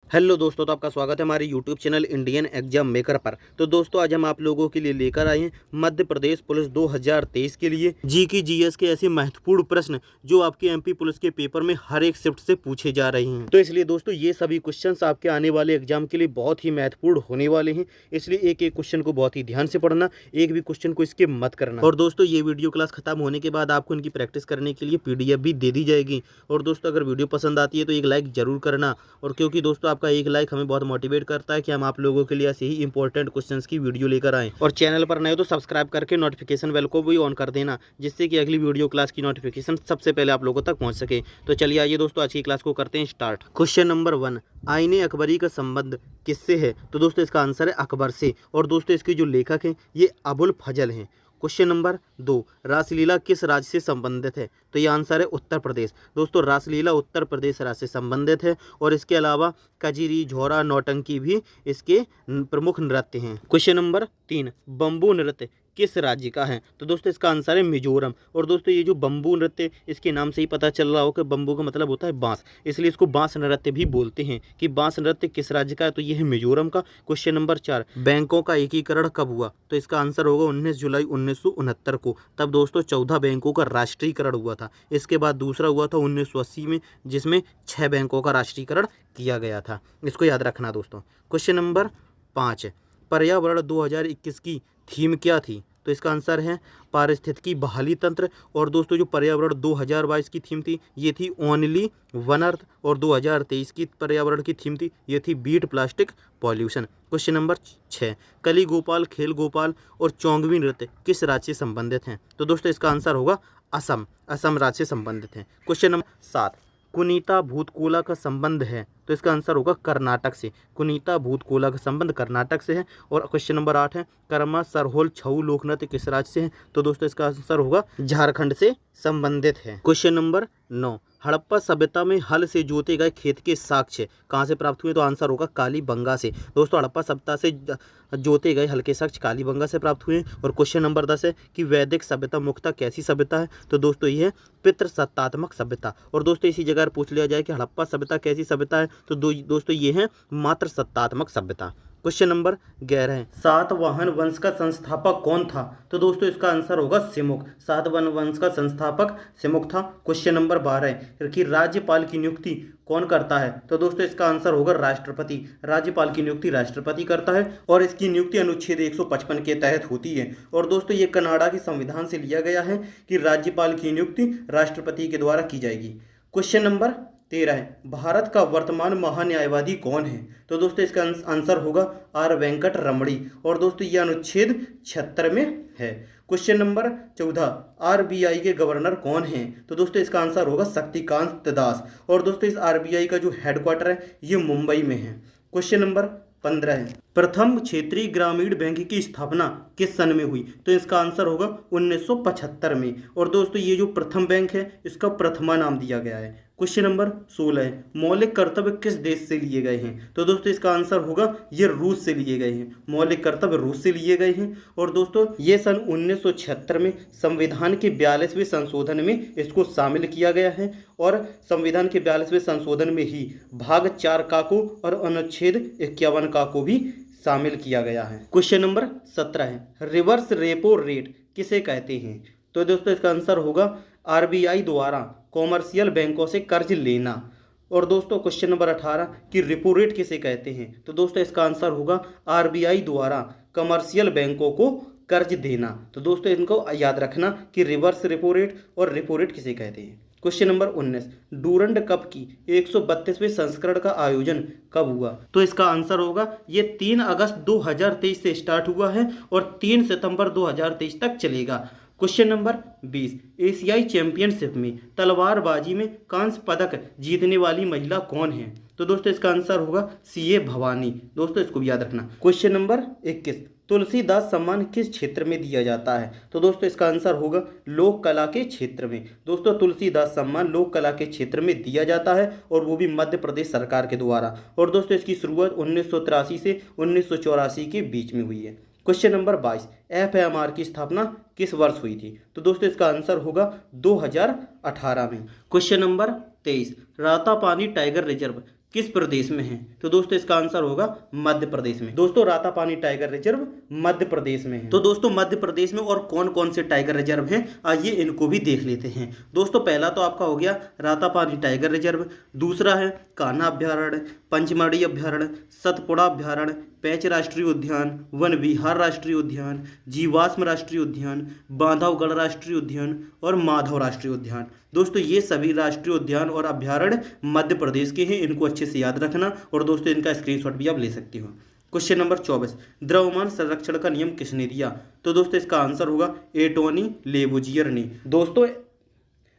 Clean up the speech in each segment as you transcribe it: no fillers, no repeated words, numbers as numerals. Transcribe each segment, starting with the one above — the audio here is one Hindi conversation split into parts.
हेलो दोस्तों, तो आपका स्वागत है हमारे YouTube channel Indian exam maker पर। तो दोस्तों आज हम आप लोगों के लिए लेकर आए हैं मध्य प्रदेश पुलिस 2023 के लिए जी की जीएस के ऐसे महत्वपूर्ण प्रश्न जो आपके एमपी पुलिस के पेपर में हर एक शिफ्ट से पूछे जा रहे हैं। तो इसलिए दोस्तों ये सभी क्वेश्चंस आपके आने वाले एग्जाम के लिए बहुत ही महत्वपूर्ण होने वाले हैं, इसलिए एक एक क्वेश्चन को बहुत ही ध्यान से पढ़ना, एक भी क्वेश्चन को स्किप मत करना। और दोस्तों ये वीडियो क्लास खत्म होने के बाद आपको इनकी प्रैक्टिस करने के लिए पीडीएफ भी दे दी जाएगी। और दोस्तों अगर वीडियो पसंद आती है तो एक लाइक जरूर करना, और क्योंकि दोस्तों आपका एक लाइक हमें बहुत मोटिवेट करता है कि हम आप लोगों के लिए ऐसे ही इंपॉर्टेंट क्वेश्चंस की वीडियो लेकर आएं। और चैनल पर नए हो तो सब्सक्राइब करके नोटिफिकेशन बेल को भी ऑन कर देना, जिससे कि अगली वीडियो क्लास की नोटिफिकेशन सबसे पहले आप लोगों तक पहुंच सके। तो चलिए आइए दोस्तों आज की क्लास को करते हैं स्टार्ट। क्वेश्चन नंबर 1, आईने अकबरी का संबंध किससे है? तो दोस्तों इसका आंसर है अकबर से। और दोस्तों इसके जो लेखक हैं ये अबुल फजल हैं। क्वेश्चन नंबर 2, रासलीला किस राज्य से संबंधित है? तो ये आंसर है उत्तर प्रदेश। दोस्तों रासलीला उत्तर प्रदेश राज्य से संबंधित है, और इसके अलावा कजरी, झोरा, नौटंकी भी इसके प्रमुख नृत्य हैं। क्वेश्चन नंबर 3, बम्बू नृत्य किस राज्य का है? तो दोस्तों इसका आंसर है मिजोरम। और दोस्तों ये जो बम्बू नृत्य, इसके नाम से ही पता चल रहा हो कि बम्बू का मतलब होता है बांस, इसलिए इसको बांस नृत्य भी बोलते हैं। कि बांस नृत्य किस राज्य का है? तो ये है मिजोरम का। क्वेश्चन नंबर 4, बैंकों का एकीकरण कब हुआ? तो इसका आंसर होगा 19 जुलाई 1969 को। तब दोस्तों 14 बैंकों का राष्ट्रीयकरण हुआ था। इसके बाद दूसरा हुआ था 1980 में, जिसमें 6 बैंकों का राष्ट्रीयकरण किया गया था। इसको याद रखना दोस्तों। क्वेश्चन नंबर 5, पर्यावरण 2021 की थीम क्या थी? तो इसका आंसर है पारिस्थितिकी बहाली तंत्र। और दोस्तों जो पर्यावरण 2022 की थीम थी ये थी ओनली वन अर्थ, और 2023 की पर्यावरण की थीम थी ये थी beat plastic pollution. Question number 6, Kali Gopal, खेल गोपाल और चौंगवी नृत्य किस राज्य से संबंधित हैं? तो दोस्तों इसका आंसर होगा असम। असम राज्य से संबंधित हैं। क्वेश्चन नंबर 7, कुनीता भूतकोला का संबंध है? तो इसका आंसर होगा कर्नाटक से। कुनीता भूतकोला का संबंध कर्नाटक से है। और क्वेश्चन नंबर 8 है, कर्मा सरहोल छऊ लोक नृत्य किस राज्य से है? तो दोस्तों इसका आंसर होगा झारखंड से संबंधित है। क्वेश्चन नंबर 9, हड़प्पा सभ्यता में हल से जोते गए खेत के साक्ष्य कहाँ से प्राप्त हुए? तो आंसर होगा कालीबंगा से। दोस्तों हड़प्पा सभ्यता से जोते गए हल के साक्ष्य कालीबंगा से प्राप्त हुए। और क्वेश्चन नंबर 10 है कि वैदिक सभ्यता मुख्यतः कैसी सभ्यता है? तो दोस्तों ये है पितृसत्तात्मक सभ्यता। और दोस्तों इसी जगह पूछ लिया जाए कि हड़प्पा सभ्यता कैसी सभ्यता है? तो दोस्तों ये है मात्र सत्तात्मक सभ्यता। क्वेश्चन नंबर 11 है, सातवाहन वंश का संस्थापक कौन था? तो दोस्तों इसका आंसर होगा सिमुक। सातवाहन वंश का संस्थापक सिमुक था। क्वेश्चन नंबर 12 है कि राज्यपाल की नियुक्ति कौन करता है? तो दोस्तों इसका आंसर होगा राष्ट्रपति। राज्यपाल की नियुक्ति राष्ट्रपति करता है, और इसकी नियुक्ति अनुच्छेद 155 के तहत होती है। और दोस्तों ये कनाडा के संविधान से लिया गया है कि राज्यपाल की नियुक्ति राष्ट्रपति के द्वारा की जाएगी। क्वेश्चन नंबर 13 है, भारत का वर्तमान महान्यायवादी कौन है? तो दोस्तों इसका आंसर होगा आर वेंकट रमणी। और दोस्तों ये अनुच्छेद 76 में है। क्वेश्चन नंबर 14, आरबीआई के गवर्नर कौन हैं? तो दोस्तों इसका आंसर होगा शक्तिकांत दास। और दोस्तों इस आरबीआई का जो हेडक्वार्टर है ये मुंबई में है। क्वेश्चन नंबर 15 है, प्रथम क्षेत्रीय ग्रामीण बैंक की स्थापना किस सन में हुई? तो इसका आंसर होगा 1975 में। और दोस्तों ये जो प्रथम बैंक है इसका प्रथमा नाम दिया गया है। क्वेश्चन नंबर 16 है, मौलिक कर्तव्य किस देश से लिए गए हैं? तो दोस्तों इसका आंसर होगा ये रूस से लिए गए हैं। मौलिक कर्तव्य रूस से लिए गए हैं। और दोस्तों ये सन 1976 में संविधान के 42वें संशोधन में इसको शामिल किया गया है। और संविधान के 42वें संशोधन में ही भाग 4 का को और अनुच्छेद 51 का को भी शामिल किया गया है। क्वेश्चन नंबर 17 है, रिवर्स रेपो रेट किसे कहते हैं? तो दोस्तों इसका आंसर होगा आरबीआई द्वारा कॉमर्शियल बैंकों से कर्ज लेना। और दोस्तों क्वेश्चन नंबर 18 कि रेपो रेट किसे कहते हैं? तो दोस्तों इसका आंसर होगा आरबीआई द्वारा कमर्शियल बैंकों को कर्ज देना। तो दोस्तों इनको याद रखना कि रिवर्स रेपो रेट और रेपो रेट किसे कहते हैं। क्वेश्चन नंबर 19, डूरंड कप की 132वें संस्करण का आयोजन कब हुआ? तो इसका आंसर होगा ये 3 अगस्त 2023 से स्टार्ट हुआ है और 3 सितंबर 2023 तक चलेगा। क्वेश्चन नंबर 20, एशियाई चैंपियनशिप में तलवारबाजी में कांस्य पदक जीतने वाली महिला कौन है? तो दोस्तों इसका आंसर होगा सीए भवानी। दोस्तों इसको भी याद रखना। क्वेश्चन नंबर 21, तुलसीदास सम्मान किस क्षेत्र में दिया जाता है? तो दोस्तों इसका आंसर होगा लोक कला के क्षेत्र में। दोस्तों तुलसीदास सम्मान लोक कला के क्षेत्र में दिया जाता है, और वो भी मध्य प्रदेश सरकार के द्वारा। और दोस्तों इसकी शुरुआत 1983 से 1984 के बीच में हुई है। क्वेश्चन नंबर 22, एफएमआर की स्थापना किस वर्ष हुई थी? तो दोस्तों इसका आंसर होगा 2018 में। Question number 23, Ratapani tiger reserve किस प्रदेश में है? तो दोस्तों इसका आंसर होगा मध्य प्रदेश में। दोस्तों रातापानी टाइगर रिजर्व मध्य प्रदेश में है। तो दोस्तों मध्य प्रदेश में और कौन कौन से टाइगर रिजर्व हैं आइए इनको भी देख लेते हैं। दोस्तों पहला तो आपका हो गया रातापानी टाइगर रिजर्व, दूसरा है कान्हा अभ्यारण्य, पंचमढ़ी अभ्यारण्य, सतपुड़ा अभ्यारण्य, पेंच राष्ट्रीय उद्यान, वन विहार राष्ट्रीय उद्यान, जीवाश्म राष्ट्रीय उद्यान, बांधवगढ़ राष्ट्रीय उद्यान और माधव राष्ट्रीय उद्यान। दोस्तों ये सभी राष्ट्रीय उद्यान और अभ्यारण्य मध्य प्रदेश के हैं, इनको अच्छे से याद रखना और दोस्तों इनका स्क्रीनशॉट भी आप ले सकते हो। क्वेश्चन नंबर 24, द्रव्यमान संरक्षण का नियम किसने दिया? तो दोस्तों इसका आंसर होगा एंटोनी लेबुजियर ने।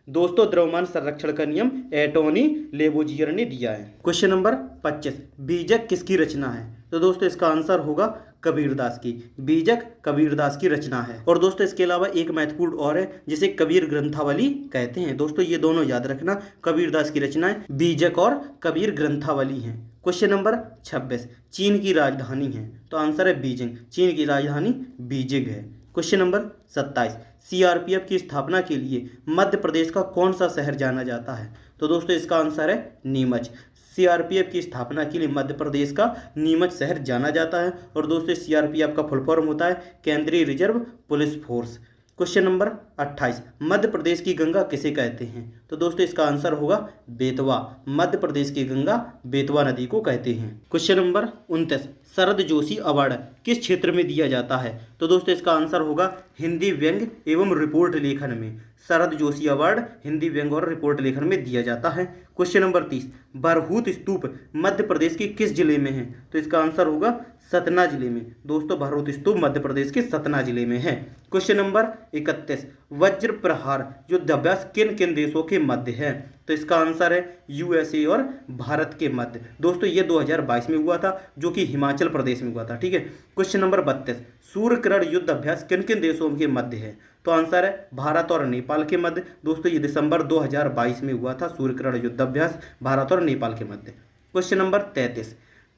दोस्तों द्रव्यमान संरक्षण का नियम एंटोनी लेबुजियर ने दिया है। क्वेश्चन नंबर 25, बीजक किसकी रचना है? तो दोस्तों इसका आंसर होगा कबीरदास की। बीजक कबीरदास की रचना है। और दोस्तों इसके अलावा एक महत्वपूर्ण और है जिसे कबीर ग्रंथावली कहते हैं। दोस्तों ये दोनों याद रखना, कबीरदास की रचनाएं बीजक और कबीर ग्रंथावली हैं। क्वेश्चन नंबर 26, चीन की राजधानी है? तो आंसर है बीजिंग। चीन की राजधानी बीजिंग है। क्वेश्चन नंबर 27, सीआरपीएफ की स्थापना के लिए मध्य प्रदेश का कौन सा शहर जाना जाता है? तो दोस्तों इसका आंसर है नीमच। सीआरपीएफ की स्थापना के लिए मध्य प्रदेश का नीमच शहर जाना जाता है। और दोस्तों सीआरपीएफ का फुल फॉर्म होता है केंद्रीय reserve police force. Question number 28, Madhya Pradesh की गंगा किसे कहते हैं? तो दोस्तों इसका आंसर होगा बेतवा। मध्य प्रदेश की गंगा बेतवा नदी को कहते हैं। Question number 29, Sharad Joshi award किस क्षेत्र में दिया जाता है? तो दोस्तों इसका आंसर होगा हिंदी व्यंग्य एवं रिपोर्ट लेखन में। शरद जोशी अवार्ड हिंदी व्यंग्य और रिपोर्ट लेखन में दिया जाता है। क्वेश्चन नंबर 30, बरहूत स्तूप मध्य प्रदेश के किस जिले में है? तो इसका आंसर होगा सतना जिले में। दोस्तों बरहूत स्तूप मध्य प्रदेश के सतना जिले में है। क्वेश्चन नंबर 31, वज्र प्रहार युद्धाभ्यास किन किन देशों के मध्य है? तो इसका आंसर है यूएसए और भारत के मध्य। दोस्तों ये 2022 में हुआ था जो कि हिमाचल प्रदेश में हुआ था। ठीक है। क्वेश्चन नंबर 32, सूर्यकिरण युद्ध अभ्यास किन किन देशों के मध्य है? तो आंसर है भारत और नेपाल के मध्य। दोस्तों ये दिसंबर 2022 में हुआ था सूर्यकिरण युद्ध अभ्यास भारत और नेपाल के मध्य। क्वेश्चन नंबर 33,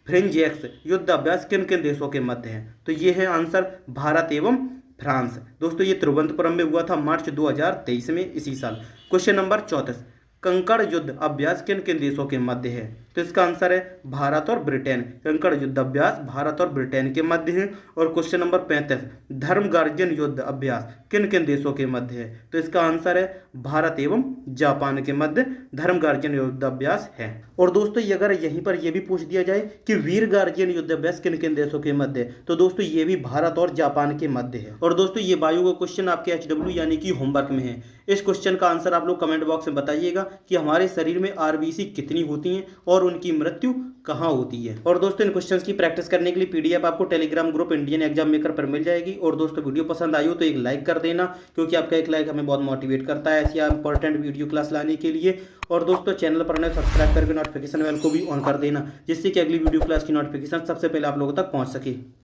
फ्रिंजेक्स युद्ध अभ्यास किन किन देशों के मध्य है? तो ये है आंसर भारत एवं फ्रांस। दोस्तों ये तिरुवनंतपुरम में हुआ था मार्च 2023 में इसी साल। क्वेश्चन नंबर 34, कंकड़ युद्ध अभ्यास किन किन देशों के मध्य है? तो इसका आंसर है भारत और ब्रिटेन। कंकड़ युद्ध अभ्यास भारत और ब्रिटेन के मध्य है। और क्वेश्चन नंबर 35, धर्म गार्जियन युद्ध अभ्यास किन किन देशों के मध्य है? तो इसका आंसर है भारत एवं जापान के मध्य धर्म गार्जियन युद्ध अभ्यास है। और दोस्तों ये अगर यहीं पर यह भी पूछ दिया जाए कि वीर गार्जियन युद्ध अभ्यास किन किन देशों के मध्य है, तो दोस्तों ये भी भारत और जापान के मध्य है। और दोस्तों ये बायो का क्वेश्चन आपके HW यानी कि होमवर्क में है। इस क्वेश्चन का आंसर आप लोग कमेंट बॉक्स में बताइएगा कि हमारे शरीर में RBC कितनी होती हैं और उनकी मृत्यु कहाँ होती है। और दोस्तों इन क्वेश्चंस की प्रैक्टिस करने के लिए PDF आपको Telegram group Indian exam maker पर मिल जाएगी। और दोस्तों वीडियो पसंद आई हो तो एक लाइक कर देना, क्योंकि आपका एक लाइक हमें बहुत मोटिवेट करता है ऐसी इंपॉर्टेंट वीडियो क्लास लाने के लिए। और दोस्तों चैनल पर नए सब्सक्राइब करके नोटिफिकेशन बेल को भी ऑन कर देना, जिससे कि अगली वीडियो क्लास की नोटिफिकेशन सबसे पहले आप लोगों तक पहुँच सके।